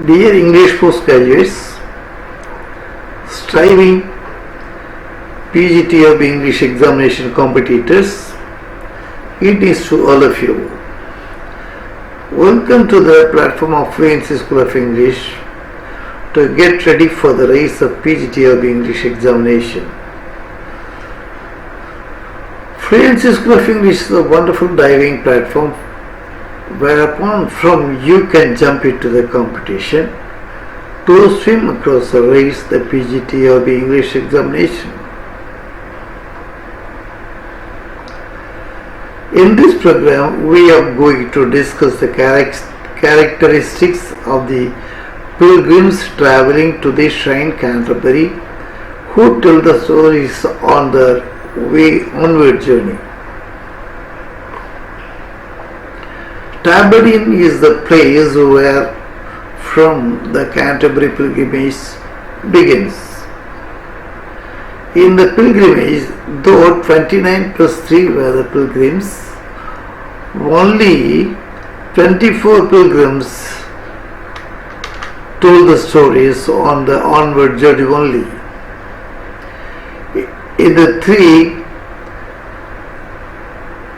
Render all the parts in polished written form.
Dear English postgraduates, striving PGT of English examination competitors, it is to all of you. Welcome to the platform of Fluency School of English to get ready for the race of PGT of English examination. Fluency School of English is a wonderful diving platform whereupon from you can jump into the competition to swim across the race, the PGT or the English examination. In this program, we are going to discuss the characteristics of the pilgrims traveling to the shrine Canterbury who tell the stories on their way onward journey. Tabardine is the place where from the Canterbury pilgrimage begins. In the pilgrimage, though 29 plus 3 were the pilgrims, only 24 pilgrims told the stories on the onward journey only.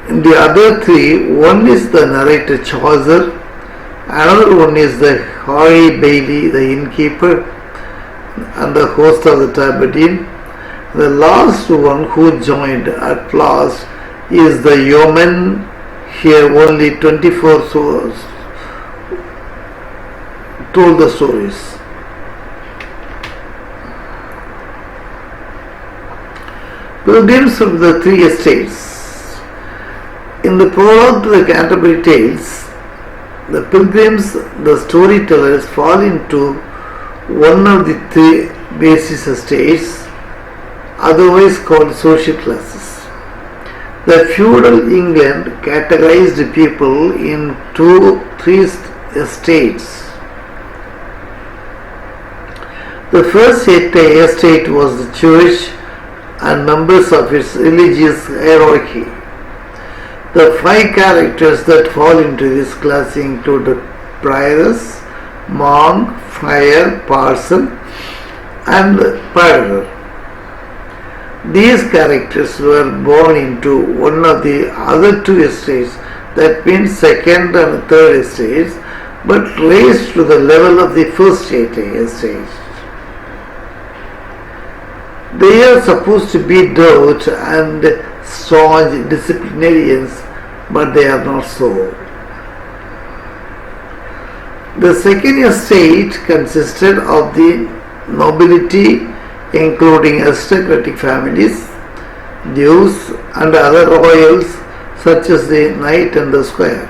In the other three, one is the narrator Chaucer, another one is the Harry Bailey, the innkeeper and the host of the Tabardine. The last one who joined at last is the yeoman. Here only 24 souls told the stories. Pilgrims from the three estates. In the prologue to the Canterbury Tales, the pilgrims, the storytellers, fall into one of the three basis estates, otherwise called social classes. The feudal England categorized people into three estates. The first estate was the church and members of its religious hierarchy. The five characters that fall into this class include the Prioress, monk, friar, parson, and Pilgrim. These characters were born into one of the other two estates, that means second and third estates, but raised to the level of the first estate. They are supposed to be devout and staunch disciplinarians, but they are not so. The second estate consisted of the nobility, including aristocratic families, dukes, and other royals such as the knight and the squire.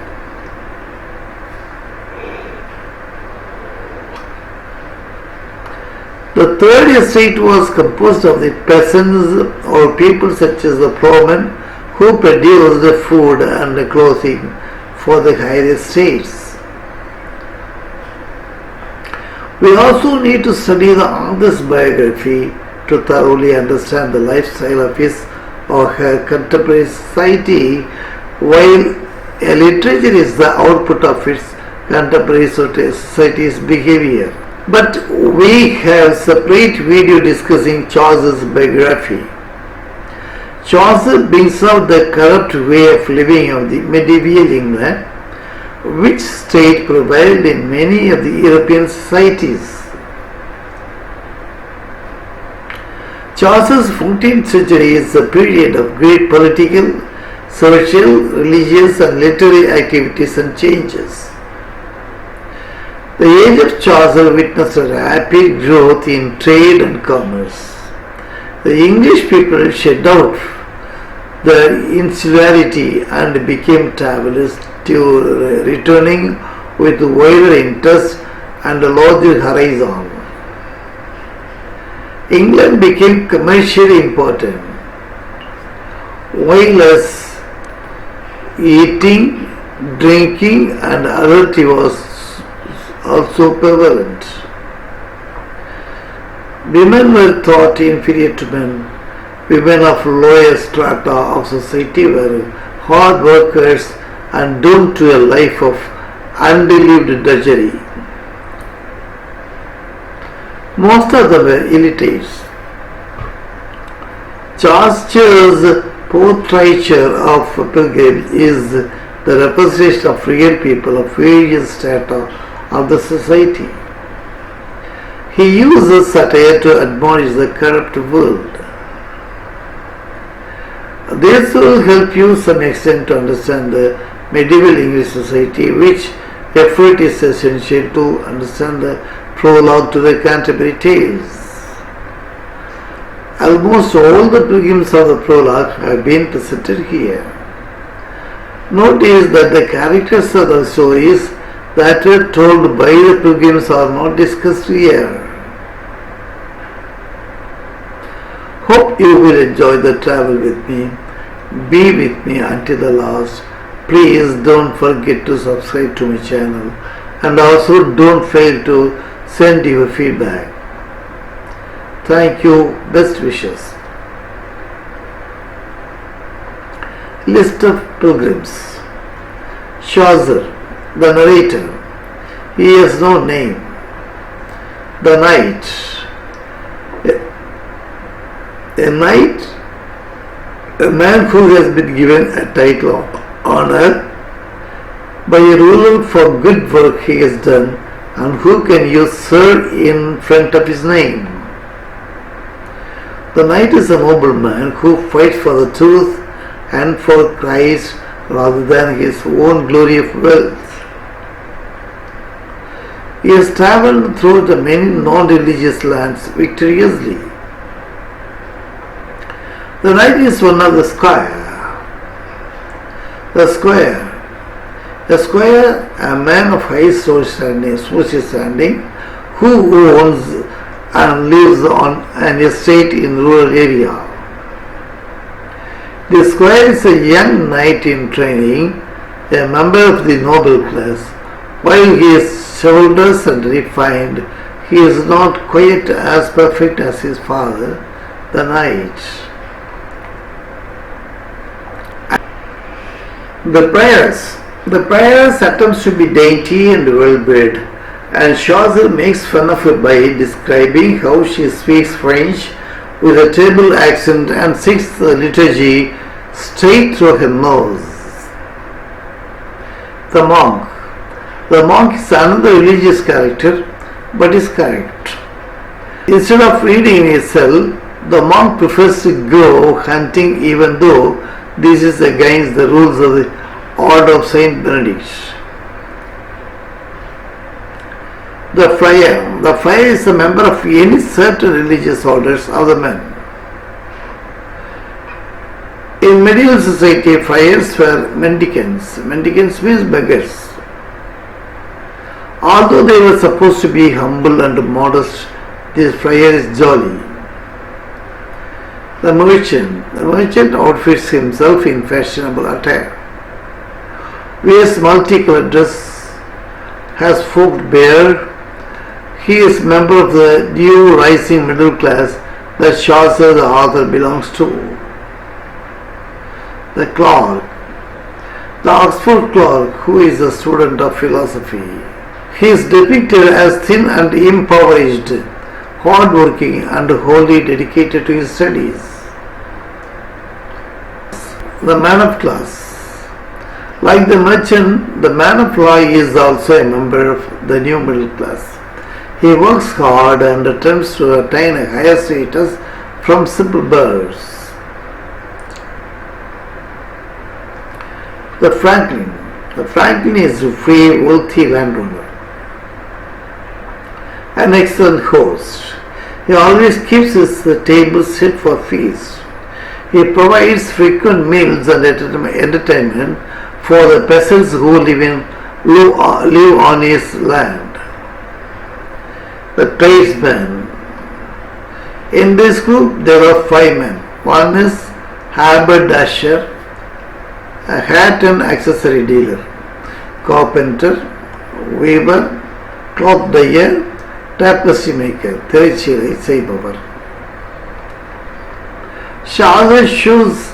The third estate was composed of the peasants or people such as the plowmen who produced the food and the clothing for the higher estates. We also need to study the author's biography to thoroughly understand the lifestyle of his or her contemporary society, while a literature is the output of its contemporary society's behavior. But we have separate video discussing Chaucer's biography. Chaucer brings out the corrupt way of living of the medieval England, which state prevailed in many of the European societies. Chaucer's 14th century is a period of great political, social, religious and literary activities and changes. The age of Chaucer witnessed a rapid growth in trade and commerce. The English people shed out their insularity and became travellers, returning with wider interest and a larger horizon. England became commercially important, while as eating, drinking and adultery was also prevalent. Women were thought inferior to men. Women of lower strata of society were hard workers and doomed to a life of undelivered drudgery. Most of them were illiterates. Chaucer's portraiture of pilgrims is the representation of real people of various strata of the society. He uses satire to admonish the corrupt world. This will help you to some extent to understand the medieval English society, which effort is essential to understand the prologue to the Canterbury Tales. Almost all the pilgrims of the prologue have been presented here. Notice that the characters of the stories that were told by the pilgrims are not discussed here. Hope you will enjoy the travel with me. Be with me until the last. Please don't forget to subscribe to my channel, and also don't fail to send your feedback. Thank you. Best wishes. List of pilgrims. Chaucer, the narrator. He has no name. The knight. A knight, a man who has been given a title of honor by a ruler for good work he has done and who can use sir in front of his name. The knight is a nobleman who fights for the truth and for Christ rather than his own glory of wealth. He has travelled through the many non-religious lands victoriously. The knight is one of the squire. The squire. A squire, a man of high social standing, who owns and lives on an estate in rural area. The squire is a young knight in training, a member of the noble class. While he is chivalrous and refined, he is not quite as perfect as his father, the knight. The Prioress. The Prioress attempts to be dainty and well-bred, and Chaucer makes fun of her by describing how she speaks French with a terrible accent and sings the liturgy straight through her nose. The monk. The monk is another religious character, but is correct. Instead of reading in his cell, the monk prefers to go hunting, even though this is against the rules of the Order of Saint Benedict. The friar. The friar is a member of any certain religious orders of the men. In medieval society, friars were mendicants. Mendicants means beggars. Although they were supposed to be humble and modest, this friar is jolly. The merchant. The merchant outfits himself in fashionable attire. Wears multicolored dress, has forked beard. He is member of the new rising middle class that Chaucer the author belongs to. The clerk. The Oxford clerk, who is a student of philosophy. He is depicted as thin and impoverished, hard-working and wholly dedicated to his studies. The man of class. Like the merchant, the man of law is also a member of the new middle class. He works hard and attempts to attain a higher status from simple births. The franklin. The franklin is a free, wealthy landowner. An excellent host. He always keeps his table set for feast. He provides frequent meals and entertainment for the peasants who live on his land. The tradesman. In this group there are 5 men. One is haberdasher, a hat and accessory dealer, carpenter, weaver, cloth dyer, tapestry maker, திரைச்சீலை செய்பவர். Chaucer shows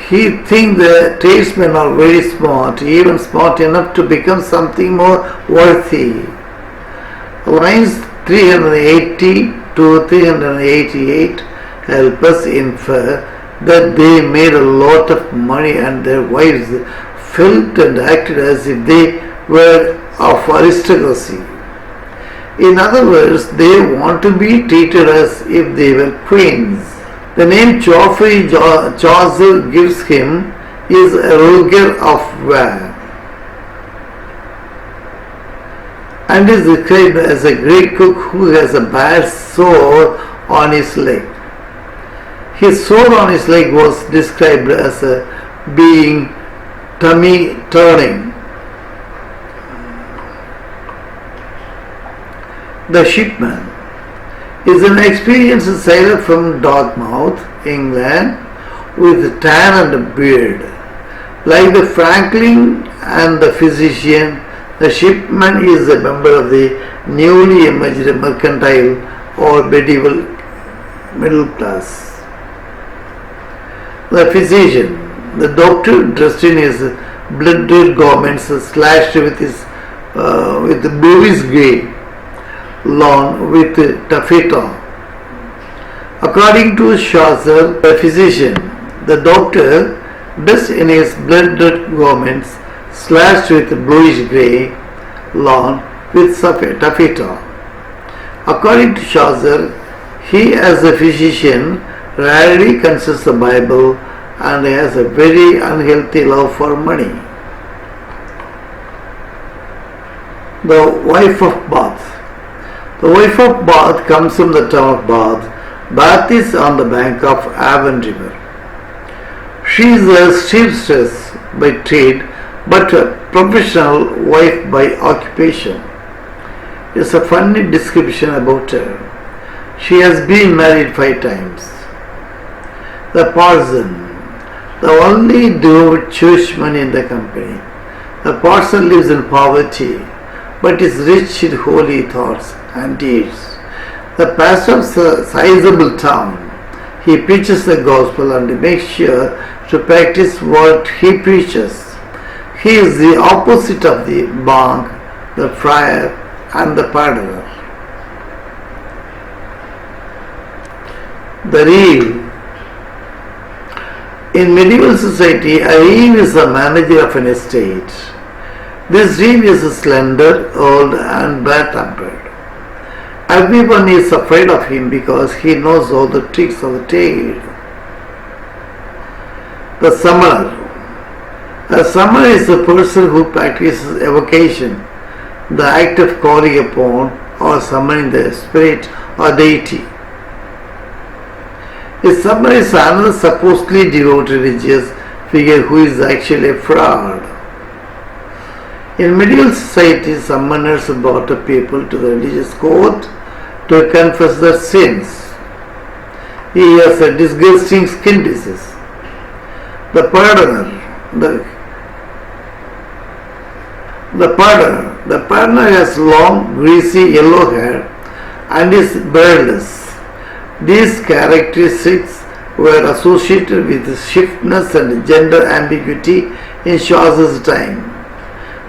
he thinks the tradesmen are very smart, even smart enough to become something more worthy. Lines 380 to 388 help us infer that they made a lot of money and their wives felt and acted as if they were of aristocracy. In other words, they want to be treated as if they were queens. The name Chaucer gives him is a roger of war, and is described as a great cook who has a bad sore on his leg. His sore on his leg was described as being tummy turning. The shipman is an experienced sailor from Dartmouth, England, with tan and a beard. Like the franklin and the physician, the shipman is a member of the newly emerged mercantile or medieval middle class. The physician, the doctor dressed in his blood-red garments slashed with bluish grey lawn with taffeta. According to Chaucer, the physician, the doctor dressed in his blood-red garments slashed with bluish grey lawn with taffeta. According to Chaucer, he as a physician rarely consults the Bible and has a very unhealthy love for money. The wife of Bath. The wife of Bath comes from the town of Bath. Bath is on the bank of Avon River. She is a seamstress by trade but a professional wife by occupation. It's a funny description about her. She has been married 5 times. The parson, the only devout churchman in the company. The parson lives in poverty, but is rich in holy thoughts and deeds. The pastor of a sizable town, he preaches the gospel and makes sure to practice what he preaches. He is the opposite of the monk, the friar, and the pardoner. The reeve. In medieval society, a reeve is the manager of an estate. This reeve is slender, old, and bad-tempered. Everyone is afraid of him because he knows all the tricks of the trade. The summoner. A summoner is the person who practices evocation, the act of calling upon or summoning the spirit or deity. A summoner is another supposedly devout religious figure who is actually a fraud. In medieval society, summoners brought people to the religious court to confess their sins. He has a disgusting skin disease. The pardoner. The pardoner has long, greasy yellow hair and is beardless. These characteristics were associated with stiffness and gender ambiguity in Chaucer's time.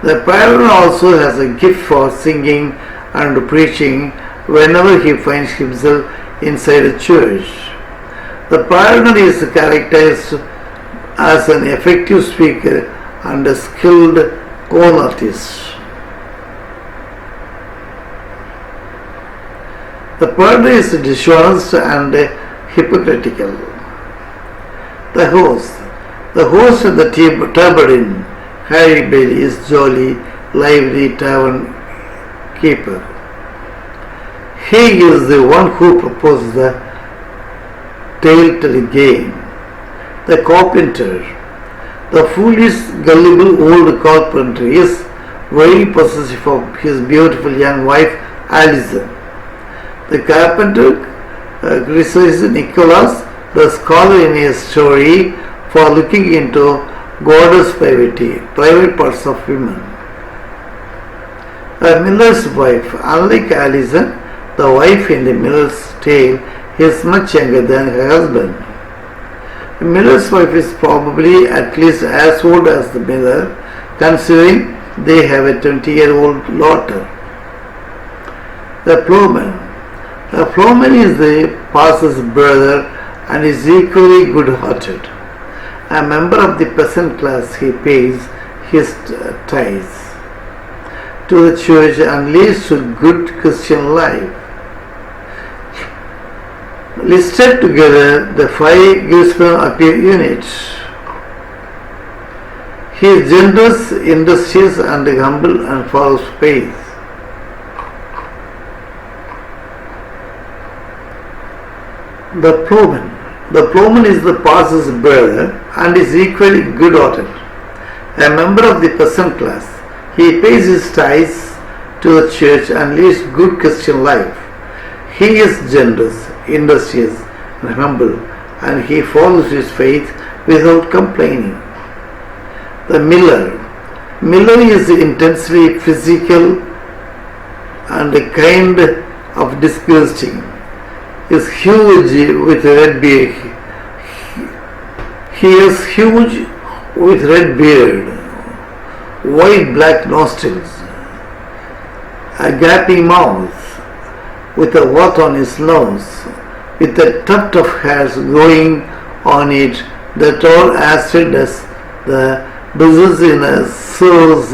The pardoner also has a gift for singing and preaching whenever he finds himself inside a church. The pardoner is characterized as an effective speaker and a skilled con artist. The pardoner is dishonest and hypocritical. The host. The host at the tavern, Harry Bailey, is jolly, lively tavern keeper. He is the one who proposes the tale-telling game. The carpenter. The foolish, gullible old carpenter is very possessive of his beautiful young wife, Alison. The carpenter criticizes Nicholas, the scholar, in his story for looking into goddess private parts of women. A miller's wife. Unlike Alison, the wife in the miller's tale is much younger than her husband. The miller's wife is probably at least as old as the miller, considering they have a 20-year-old daughter. The plowman. The plowman is the pastor's brother and is equally good-hearted. A member of the peasant class, he pays his tithes to the church and leads a good Christian life. Listed together, the 5 Gisborne appear units. He is generous, industrious, and humble, and follows faith. The plowman. The plowman is the pastor's brother and is equally good-hearted. A member of the peasant class, he pays his tithes to the church and leads good Christian life. He is generous, industrious, and humble, and he follows his faith without complaining. The miller. Miller is intensely physical and a kind of disgusting. Is huge with red beard. He is huge with red beard, wide black nostrils, a gaping mouth, with a wart on his nose, with a tuft of hairs growing on it that all as red as the bristles in a sore's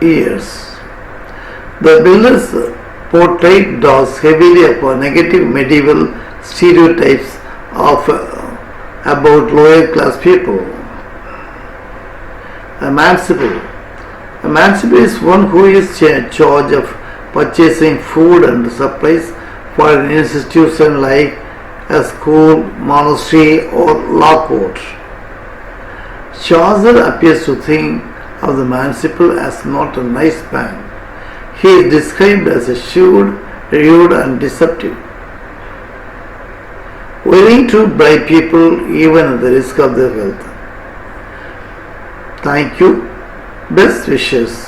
ears. The builders portrait draws heavily upon negative medieval stereotypes of about lower class people. Emancipator. Emancipator is one who is in charge of purchasing food and supplies for an institution like a school, monastery, or law court. Chaucer appears to think of the emancipator as not a nice man. He is described as a shrewd, rude, and deceptive, willing to bribe people even at the risk of their health. Thank you. Best wishes.